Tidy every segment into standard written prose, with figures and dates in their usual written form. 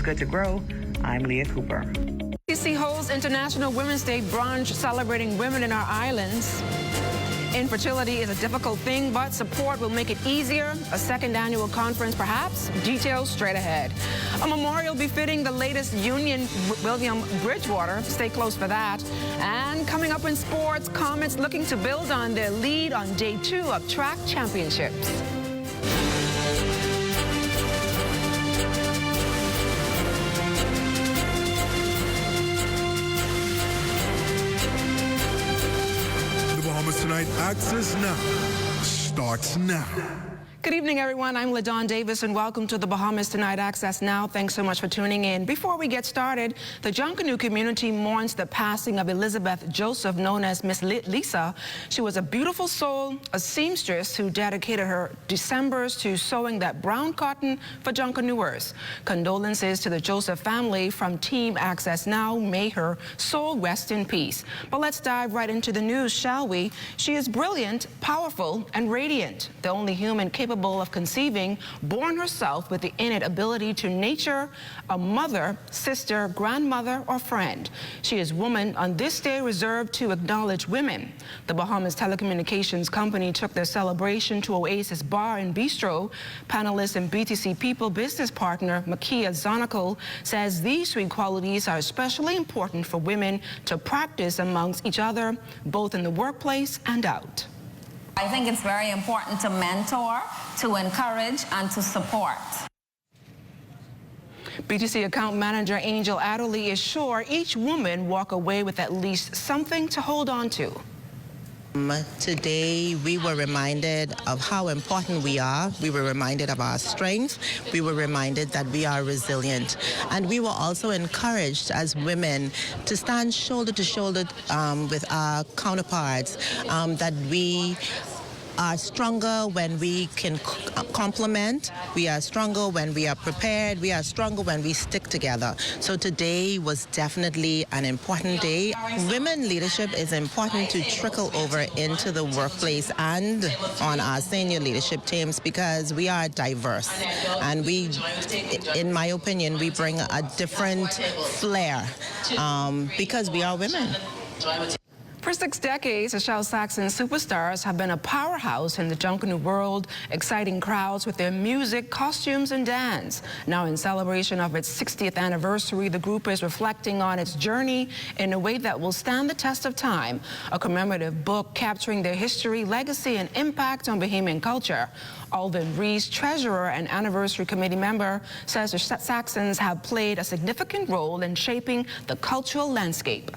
good to grow. I'm Leah Cooper. BTC holds International Women's Day brunch celebrating women in our islands. Infertility is a difficult thing, but support will make it easier. A second annual conference, perhaps? Details straight ahead. A memorial befitting the latest Union William Bridgewater. Stay close for that. And coming up in sports, Comets looking to build on their lead on day 2 of track championships. Bahamas Tonight Access Now starts now. Good evening, everyone. I'm LaDawn Davis, and welcome to the Bahamas Tonight Access Now. Thanks so much for tuning in. Before we get started, the Junkanoo community mourns the passing of Elizabeth Joseph, known as Miss Lisa. She was a beautiful soul, a seamstress who dedicated her Decembers to sewing that brown cotton for Junkanooers. Condolences to the Joseph family from Team Access Now. May her soul rest in peace. But let's dive right into the news, shall we? She is brilliant, powerful, and radiant. The only human capable of conceiving, born herself with the innate ability to nurture a mother, sister, grandmother, or friend. She is woman on this day reserved to acknowledge women. The Bahamas Telecommunications Company took their celebration to Oasis Bar and Bistro. Panelist and BTC People business partner Makia Zonical says these 3 qualities are especially important for women to practice amongst each other, both in the workplace and out. I think it's very important to mentor, to encourage, and to support. BTC account manager Angel Adderley is sure each woman walk away with at least something to hold on to. Today, we were reminded of how important we are. We were reminded of our strength. We were reminded that we are resilient. And we were also encouraged as women to stand shoulder to shoulder with our counterparts, that we are stronger when we can complement. We are stronger when we are prepared. We are stronger when we stick together. So today was definitely an important day. Women leadership is important to trickle over into the workplace and on our senior leadership teams because we are diverse. And we, in my opinion, we bring a different flair because we are women. For 6 decades, the Shell Saxon superstars have been a powerhouse in the Junkanoo world, exciting crowds with their music, costumes, and dance. Now, in celebration of its 60th anniversary, the group is reflecting on its journey in a way that will stand the test of time. A commemorative book capturing their history, legacy, and impact on Bahamian culture. Alden Rees, treasurer and anniversary committee member, says the Saxons have played a significant role in shaping the cultural landscape.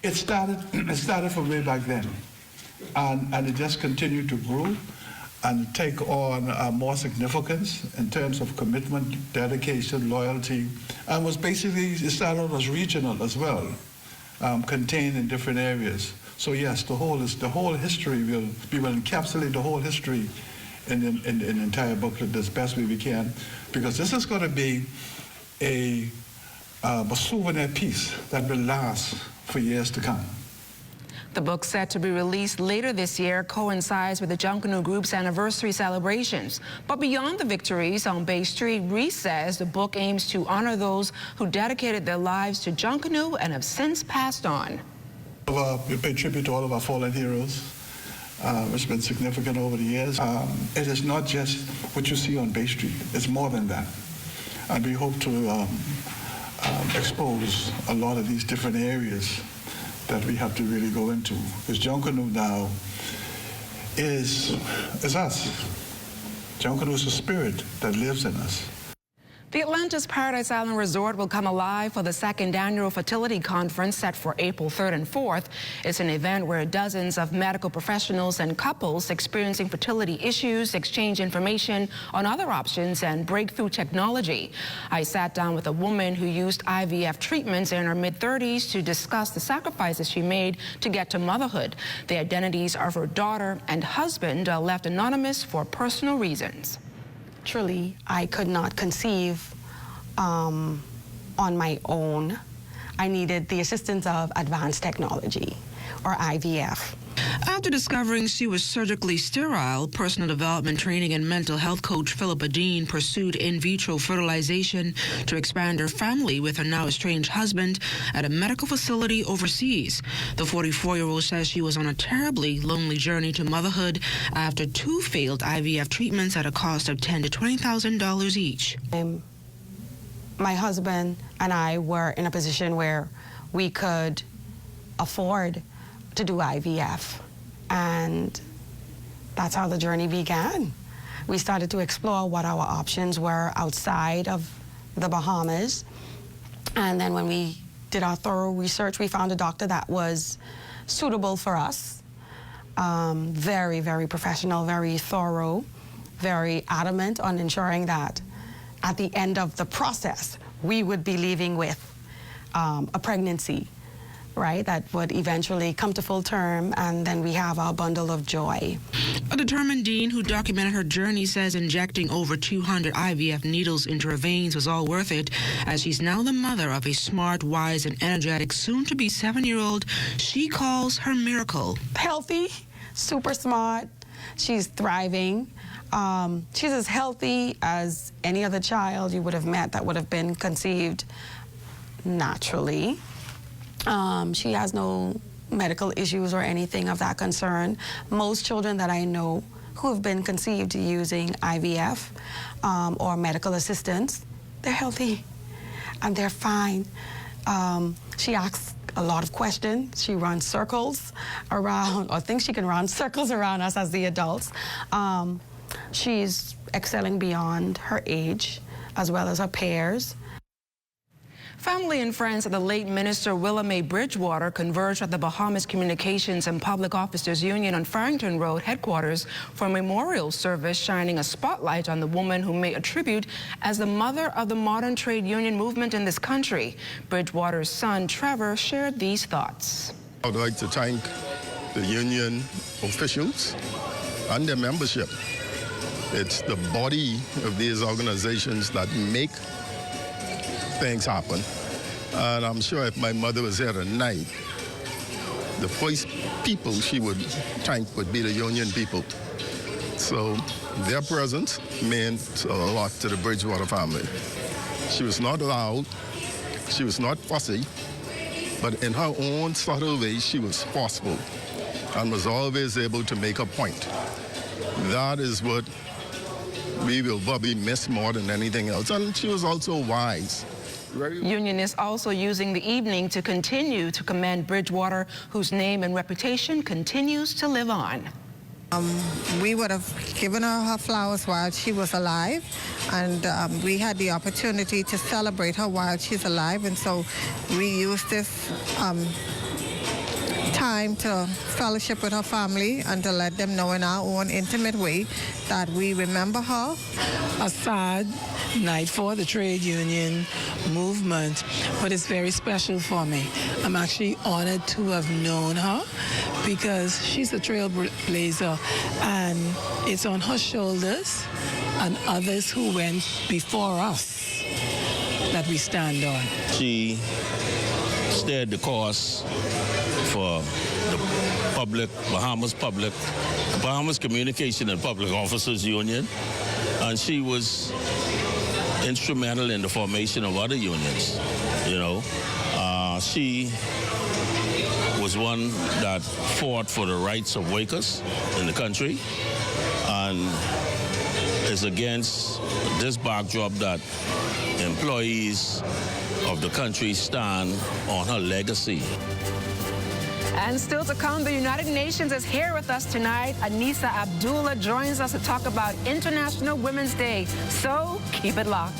It started from way back then, and it just continued to grow and take on more significance in terms of commitment, dedication, loyalty, and was basically, it started out as regional as well, contained in different areas. So yes, the whole history we will encapsulate the whole history in the entire booklet as best we can, because this is going to be a souvenir piece that will last for years to come. The book, set to be released later this year, coincides with the Junkanoo Group's anniversary celebrations. But beyond the victories on Bay Street, Rees says the book aims to honor those who dedicated their lives to Junkanoo and have since passed on. We pay tribute to all of our fallen heroes, which has been significant over the years. It is not just what you see on Bay Street, it's more than that. And we hope to expose a lot of these different areas that we have to really go into. Because Junkanoo now is us. Junkanoo is a spirit that lives in us. The Atlantis Paradise Island Resort will come alive for the 2nd annual fertility conference set for April 3rd and 4th. It's an event where dozens of medical professionals and couples experiencing fertility issues exchange information on other options and breakthrough technology. I sat down with a woman who used IVF treatments in her mid-30s to discuss the sacrifices she made to get to motherhood. The identities of her daughter and husband are left anonymous for personal reasons. Truly, I could not conceive on my own. I needed the assistance of advanced technology, or IVF. After discovering she was surgically sterile, personal development training and mental health coach Philippa Dean pursued in vitro fertilization to expand her family with her now estranged husband at a medical facility overseas. The 44-year-old says she was on a terribly lonely journey to motherhood after 2 failed IVF treatments at a cost of $10,000 to $20,000 each. My husband and I were in a position where we could afford to do IVF, and that's how the journey began. We started to explore what our options were outside of the Bahamas, and then when we did our thorough research, we found a doctor that was suitable for us. Very, very professional, very thorough, very adamant on ensuring that at the end of the process, we would be leaving with a pregnancy, right, that would eventually come to full term, and then we have our bundle of joy. A determined Dean who documented her journey says injecting over 200 IVF needles into her veins was all worth it, as she's now the mother of a smart, wise, and energetic, soon-to-be 7-year-old she calls her miracle. Healthy, super smart, she's thriving. She's as healthy as any other child you would have met that would have been conceived naturally. She has no medical issues or anything of that concern. Most children that I know who have been conceived using IVF or medical assistance, they're healthy and they're fine. She asks a lot of questions. She runs circles around, or thinks she can run circles around us as the adults. She's excelling beyond her age as well as her peers. Family and friends of the late Minister Willa Mae Bridgewater converged at the Bahamas Communications and Public Officers Union on Farrington Road headquarters for a memorial service shining a spotlight on the woman who may attribute as the mother of the modern trade union movement in this country. Bridgewater's son, Trevor, shared these thoughts. I'd like to thank the union officials and their membership. It's the body of these organizations that make things happen. And I'm sure if my mother was here tonight, the first people she would thank would be the union people. So their presence meant a lot to the Bridgewater family. She was not loud, she was not fussy, but in her own subtle way, she was forceful and was always able to make a point. That is what we will probably miss more than anything else. And she was also wise. Unionists also using the evening to continue to commend Bridgewater, whose name and reputation continues to live on. We would have given her flowers while she was alive, and we had the opportunity to celebrate her while she's alive, and so we used this time to fellowship with her family and to let them know in our own intimate way that we remember her. A sad night for the trade union movement, but it's very special for me. I'm actually honored to have known her because she's a trailblazer, and it's on her shoulders and others who went before us that we stand on. She steered the course for the Bahamas Communication and Public Officers Union, and she was instrumental in the formation of other unions. You know, she was one that fought for the rights of workers in the country, and is against this backdrop that employees of the country stand on her legacy. And still to come, the United Nations is here with us tonight. Anissa Abdullah joins us to talk about International Women's Day. So keep it locked.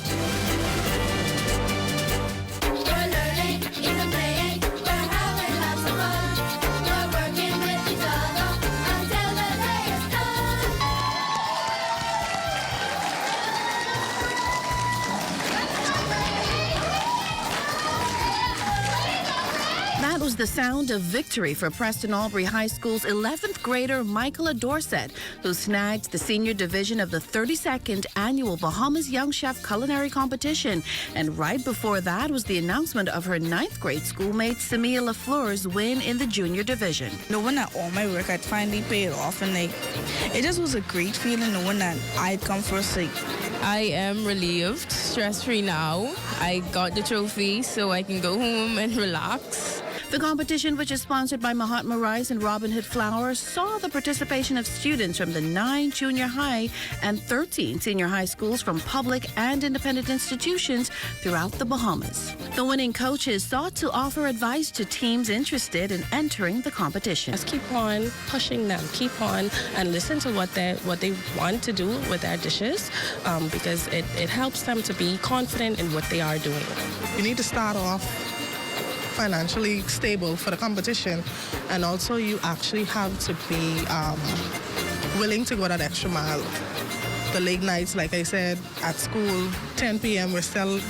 That was the sound of victory for Preston Albury High School's 11th grader Michaela Dorset, who snagged the senior division of the 32nd annual Bahamas Young Chef Culinary Competition. And right before that was the announcement of her 9th grade schoolmate Samia LaFleur's win in the junior division. Knowing that all my work had finally paid off, and it just was a great feeling knowing that I'd come first. I am relieved, stress-free now. I got the trophy so I can go home and relax. The competition, which is sponsored by Mahatma Rice and Robin Hood Flowers, saw the participation of students from the 9 junior high and 13 senior high schools from public and independent institutions throughout the Bahamas. The winning coaches sought to offer advice to teams interested in entering the competition. Just keep on pushing them, keep on and listen to what they want to do with their dishes, because it helps them to be confident in what they are doing. You need to start off financially stable for the competition, and also you actually have to be willing to go that extra mile. The late nights, like I said, at school, 10 p.m. we're still,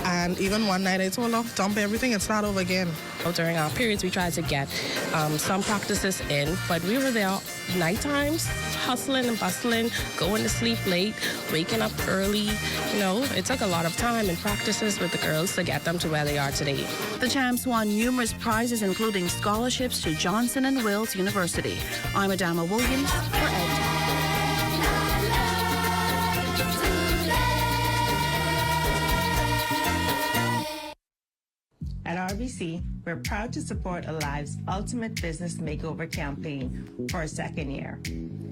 and even one night I told her, dump everything and start over again. During our periods, we tried to get some practices in, but we were there night times, hustling and bustling, going to sleep late, waking up early. You know, it took a lot of time and practices with the girls to get them to where they are today. The champs won numerous prizes, including scholarships to Johnson & Wales University. I'm Adama Williams for ED. At RBC, we're proud to support Alive's Ultimate Business Makeover campaign for a second year.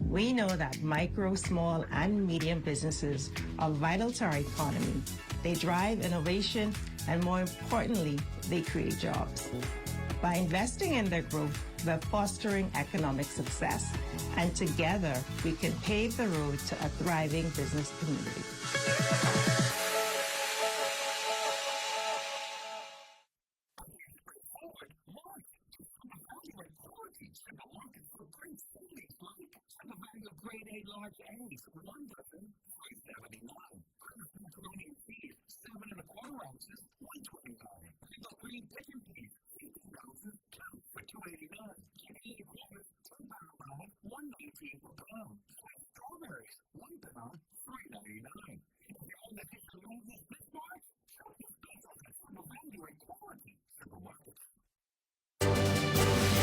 We know that micro, small, and medium businesses are vital to our economy. They drive innovation, and more importantly, they create jobs. By investing in their growth, we're fostering economic success, and together we can pave the road to a thriving business community.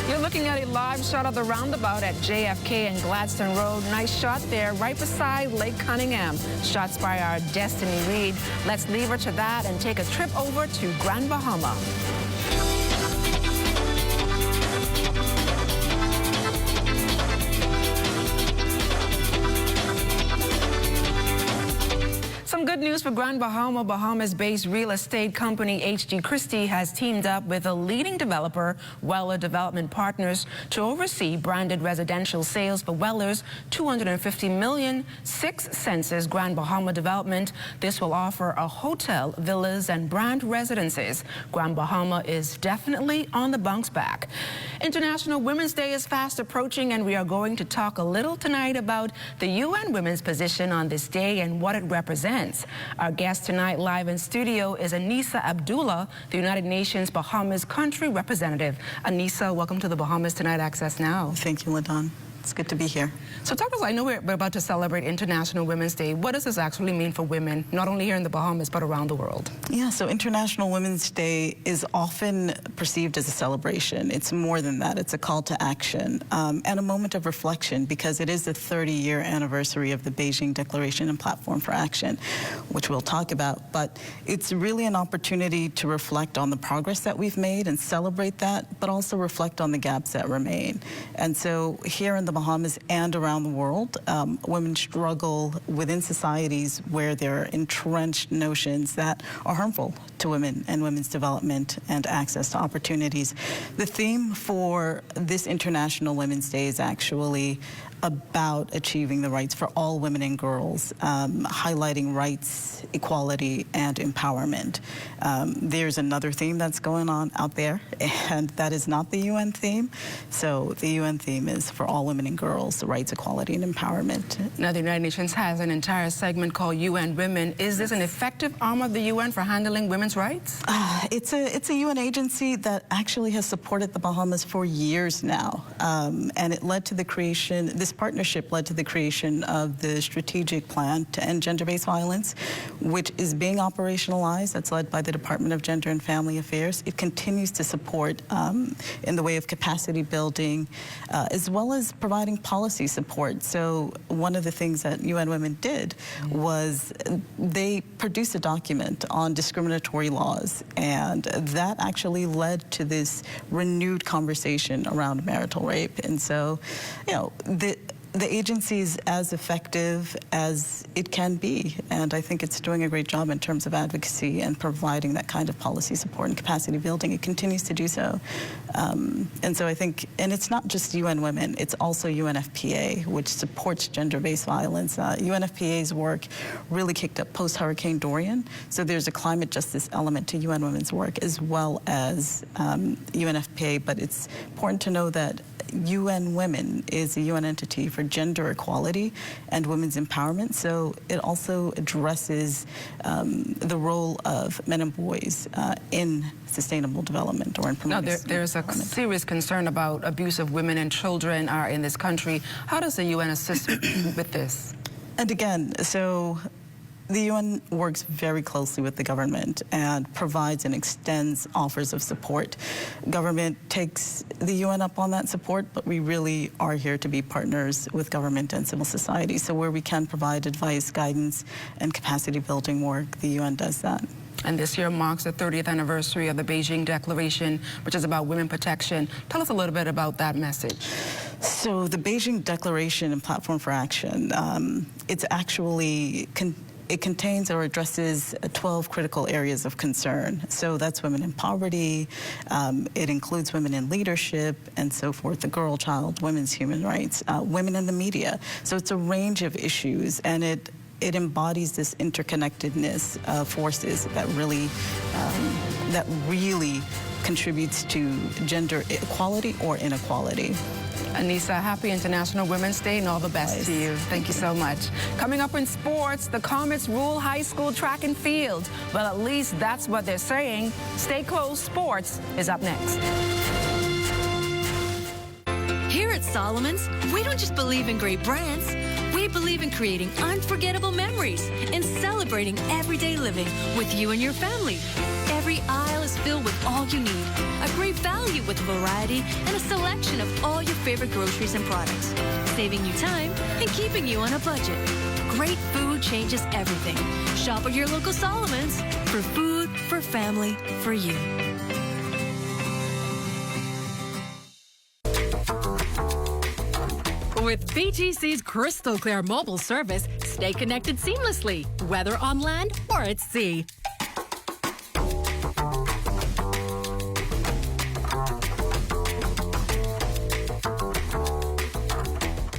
You're looking at a live shot of the roundabout at JFK and Gladstone Road. Nice shot there, right beside Lake Cunningham. Shots by our Destiny Reed. Let's leave her to that and take a trip over to Grand Bahama. Some good news for Grand Bahama. Bahamas-based real estate company H.G. Christie has teamed up with a leading developer, Weller Development Partners, to oversee branded residential sales for Weller's $250 million, 6 census Grand Bahama development. This will offer a hotel, villas, and brand residences. Grand Bahama is definitely on the bounce back. International Women's Day is fast approaching, and we are going to talk a little tonight about the UN Women's position on this day and what it represents. Our guest tonight live in studio is Anissa Abdullah, the United Nations Bahamas country representative. Anissa, welcome to the Bahamas Tonight Access Now. Thank you, LaDon. It's good to be here. So talk to us, I know we're about to celebrate International Women's Day. What does this actually mean for women, not only here in the Bahamas, but around the world? Yeah, so International Women's Day is often perceived as a celebration. It's more than that. It's a call to action and a moment of reflection, because it is the 30-year anniversary of the Beijing Declaration and Platform for Action, which we'll talk about. But it's really an opportunity to reflect on the progress that we've made and celebrate that, but also reflect on the gaps that remain. And so here in the Bahamas and around the world, women struggle within societies where there are entrenched notions that are harmful to women and women's development and access to opportunities. The theme for this International Women's Day is actually about achieving the rights for all women and girls, highlighting rights, equality, and empowerment. There's another theme that's going on out there, and that is not the UN theme. So the UN theme is for all women and girls, rights, equality, and empowerment. Now, the United Nations has an entire segment called UN Women. Is this an effective arm of the UN for handling women's women's rights? It's a UN agency that actually has supported the Bahamas for years now. And it led to the creation, this partnership led to the creation of the strategic plan to end gender-based violence, which is being operationalized. That's led by the Department of Gender and Family Affairs. It continues to support in the way of capacity building, as well as providing policy support. So one of the things that UN Women did was they produced a document on discriminatory laws, and that actually led to this renewed conversation around marital rape. And so, you know, the agency is as effective as it can be, and I think it's doing a great job in terms of advocacy and providing that kind of policy support and capacity building. It continues to do so. And so I think, and it's not just UN Women, it's also UNFPA, which supports gender-based violence. UNFPA's work really kicked up post-Hurricane Dorian, so there's a climate justice element to UN Women's work as well as UNFPA, but it's important to know that UN Women is a UN entity for gender equality and women's empowerment, so it also addresses the role of men and boys in sustainable development or in promoting. Now, there's a serious concern about abuse of women and children in this country. How does the UN assist with this? And again, so the UN works very closely with the government and provides and extends offers of support. Government takes the UN up on that support, but we really are here to be partners with government and civil society. So where we can provide advice, guidance, and capacity building work, the UN does that. And this year marks the 30th anniversary of the Beijing Declaration, which is about women protection. Tell us a little bit about that message. So the Beijing Declaration and Platform for Action, it's actually it contains or addresses 12 critical areas of concern. So that's women in poverty, it includes women in leadership, and so forth, the girl child, women's human rights, women in the media. So it's a range of issues, and it embodies this interconnectedness of forces that really contributes to gender equality or inequality. Anissa, happy International Women's Day and all the best to you. Thank you so much. Coming up in sports, the Comets rule high school track and field. Well, at least that's what they're saying. Stay close. Sports is up next. Here at Solomon's, we don't just believe in great brands. We believe in creating unforgettable memories and celebrating everyday living with you and your family. Every aisle is filled with all you need. A great value with a variety and a selection of all your favorite groceries and products. Saving you time and keeping you on a budget. Great food changes everything. Shop at your local Solomon's for food, for family, for you. With BGC's crystal clear mobile service, stay connected seamlessly, whether on land or at sea.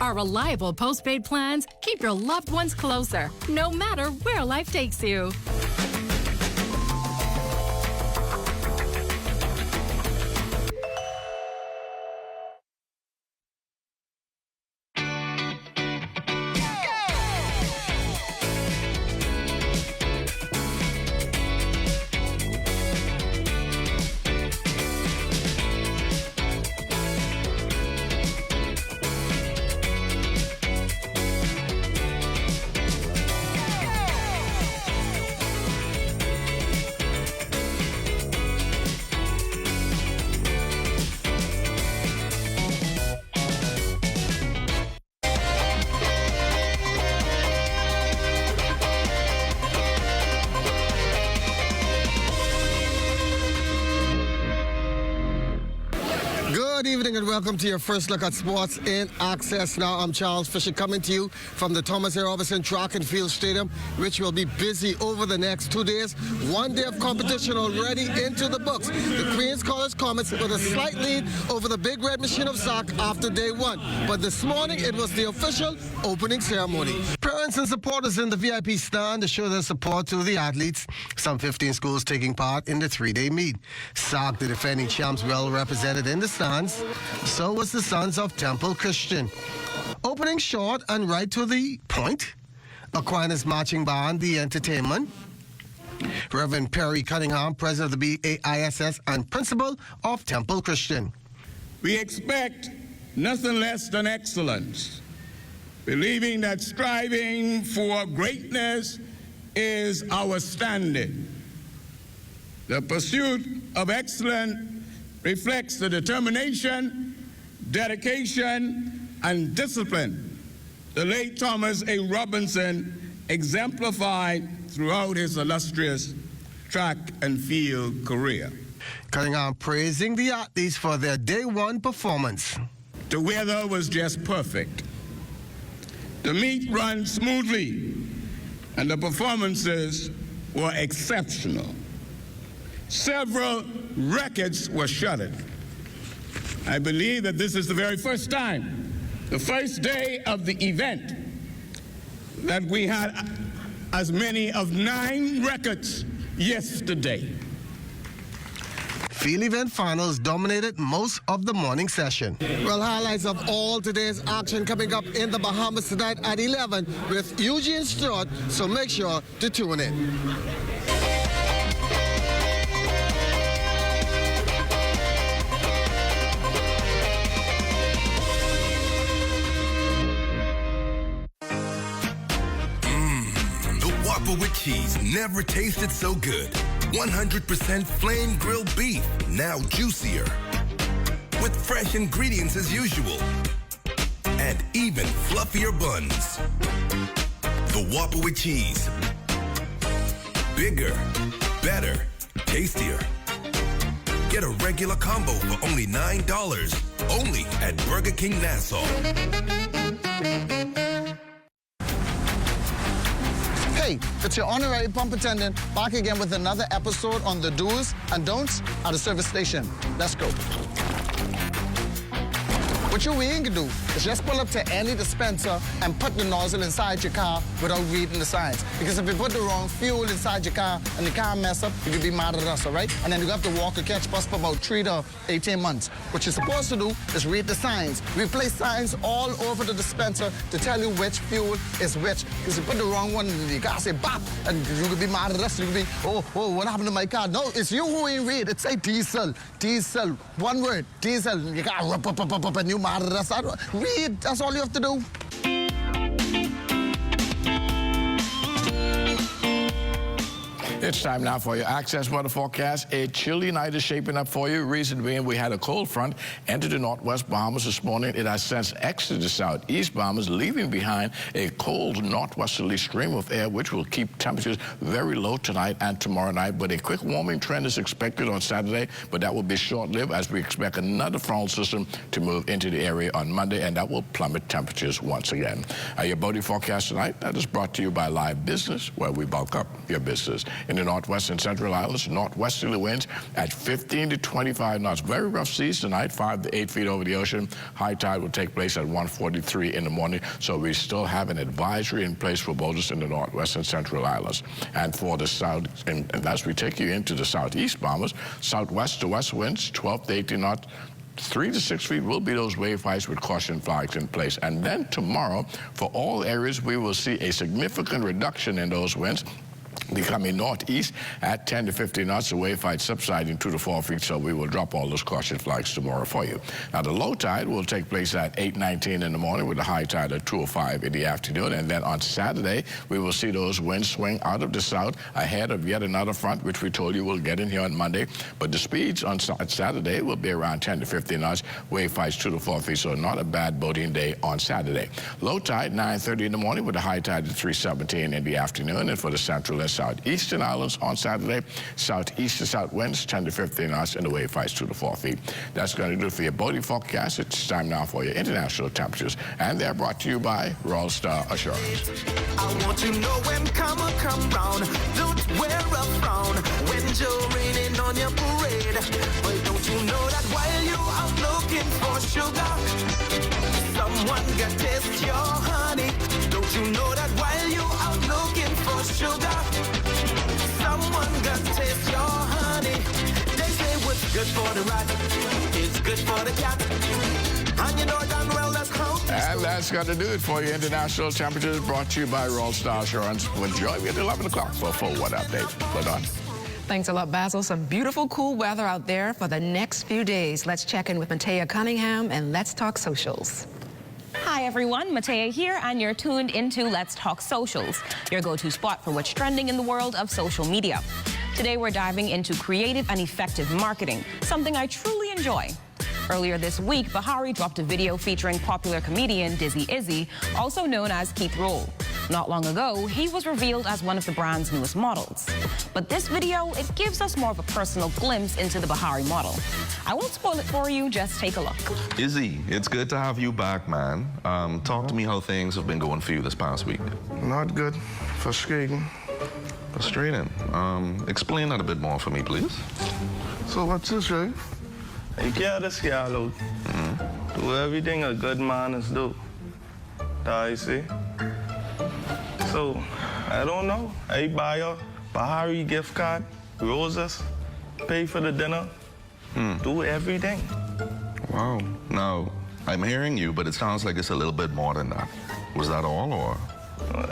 Our reliable postpaid plans keep your loved ones closer, no matter where life takes you. Good evening and welcome to your first look at sports in Access Now. I'm Charles Fisher coming to you from the Thomas A. Robinson Track and Field Stadium, which will be busy over the next 2 days. 1 day of competition already into the books. The Queens College Comets with a slight lead over the Big Red Machine of Sac after day one. But this morning it was the official opening ceremony. Parents and supporters in the VIP stand to show their support to the athletes. Some 15 schools taking part in the 3-day meet. Sac, the defending champs, well represented in the stands. So was the Sons of Temple Christian. Opening short and right to the point. Aquinas Marching Band, the entertainment. Reverend Perry Cunningham, president of the BAISS and principal of Temple Christian. We expect nothing less than excellence, believing that striving for greatness is our standard. The pursuit of excellence reflects the determination, dedication, and discipline the late Thomas A. Robinson exemplified throughout his illustrious track and field career. Cunningham praising the athletes for their day one performance. The weather was just perfect. The meet ran smoothly, and the performances were exceptional. Several records were shattered. I believe that this is the very first time, the first day of the event, that we had as many of 9 records yesterday. Field event finals dominated most of the morning session. Well, highlights of all today's action coming up in the Bahamas tonight at 11 with Eugene Stewart, so make sure to tune in. With cheese never tasted so good. 100% flame grilled beef, now juicier. With fresh ingredients as usual. And even fluffier buns. The Whopper with cheese. Bigger, better, tastier. Get a regular combo for only $9. Only at Burger King Nassau. Hey, it's your honorary pump attendant back again with another episode on the do's and don'ts at the service station. Let's go. What you ain't gonna do is just pull up to any dispenser and put the nozzle inside your car without reading the signs. Because if you put the wrong fuel inside your car and the car mess up, you could be mad at us, all right? And then you have to walk or catch bus for about 3 to 18 months. What you're supposed to do is read the signs. We place signs all over the dispenser to tell you which fuel is which. Because you put the wrong one in the car, say bop, and you could be mad at us. You could be, oh, what happened to my car? No, it's you who ain't read. It say diesel, diesel, one word, diesel. You got up, and you mad at us. Read, that's all you have to do. It's time now for your Access weather forecast. A chilly night is shaping up for you. Reason being, we had a cold front enter the northwest Bahamas this morning. It has since exited the southeast Bahamas, leaving behind a cold northwesterly stream of air, which will keep temperatures very low tonight and tomorrow night. But a quick warming trend is expected on Saturday, but that will be short-lived as we expect another frontal system to move into the area on Monday, and that will plummet temperatures once again. Your boating forecast tonight, that is brought to you by Live Business, where we bulk up your business. In the northwest and central islands, northwesterly winds at 15 to 25 knots. Very rough seas tonight, 5 to 8 feet over the ocean. High tide will take place at 1:43 in the morning, so we still have an advisory in place for boaters in the northwest and central islands. And for the south, and as we take you into the southeast Bahamas, southwest to west winds, 12 to 18 knots. 3 to 6 feet will be those wave heights with caution flags in place. And then tomorrow, for all areas, we will see a significant reduction in those winds, becoming northeast at 10 to 15 knots, the wave height subsiding 2 to 4 feet, so we will drop all those caution flags tomorrow for you. Now, the low tide will take place at 8:19 in the morning with the high tide at 2:05 in the afternoon, and then on Saturday, we will see those winds swing out of the south ahead of yet another front, which we told you will get in here on Monday, but the speeds on Saturday will be around 10 to 15 knots, wave heights 2 to 4 feet, so not a bad boating day on Saturday. Low tide, 9:30 in the morning with the high tide at 3:17 in the afternoon, and for the central and southeastern islands on Saturday, southeast to south winds 10 to 15 knots and the wave heights 2 to 4 feet. That's going to do it for your boating forecast. It's time now for your international temperatures, and they're brought to you by Royal Star Assurance. I want to know when come round. Don't wear a frown when you're raining on your parade. Well, don't you know that while you out looking for sugar, someone got taste your honey? Don't you know that while you out looking for sugar, someone got taste your honey? They say what's good for the rat is good for the cat. And you know damn well that's how. And that's got to do it for your international temperatures brought to you by Royal Star Assurance. We'll join you at 11 o'clock for a full weather update. Well done. Thanks a lot, Basil. Some beautiful, cool weather out there for the next few days. Let's check in with Matea Cunningham and Let's Talk Socials. Hi everyone, Matea here, and you're tuned into Let's Talk Socials, your go-to spot for what's trending in the world of social media. Today we're diving into creative and effective marketing, something I truly enjoy. Earlier this week, Bahari dropped a video featuring popular comedian Dizzy Izzy, also known as Keith Roll. Not long ago, he was revealed as one of the brand's newest models. But this video, it gives us more of a personal glimpse into the Bahari model. I won't spoil it for you, just take a look. Izzy, it's good to have you back, man. Talk to me how things have been going for you this past week. Not good. Frustrating. Frustrating. Explain that a bit more for me, please. So what's this, right? You can't just get out. Do everything a good man is do. That you see? So, I don't know. I buy a Bahari gift card, roses, pay for the dinner, do everything. Wow. Now, I'm hearing you, but it sounds like it's a little bit more than that. Was that all, or?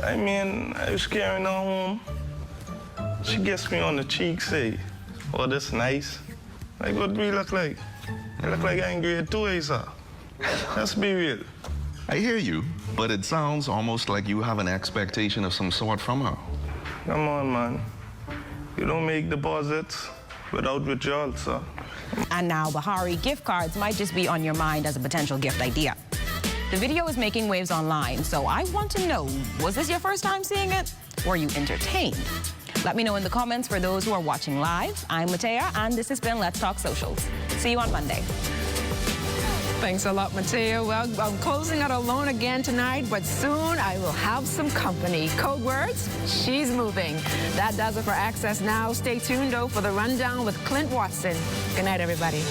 I mean, I was carrying her home. She gets me on the cheek, say, oh, this nice. Like, what do we look like? I look like I'm in grade 2, sir. Let's be real. I hear you, but it sounds almost like you have an expectation of some sort from her. Come on, man. You don't make deposits without withdrawal, sir. And now Bahari gift cards might just be on your mind as a potential gift idea. The video is making waves online, so I want to know, was this your first time seeing it? Were you entertained? Let me know in the comments for those who are watching live. I'm Matea, and this has been Let's Talk Socials. See you on Monday. Thanks a lot, Matea. Well, I'm closing out alone again tonight, but soon I will have some company. Code words, she's moving. That does it for Access Now. Stay tuned, though, for the rundown with Clint Watson. Good night, everybody.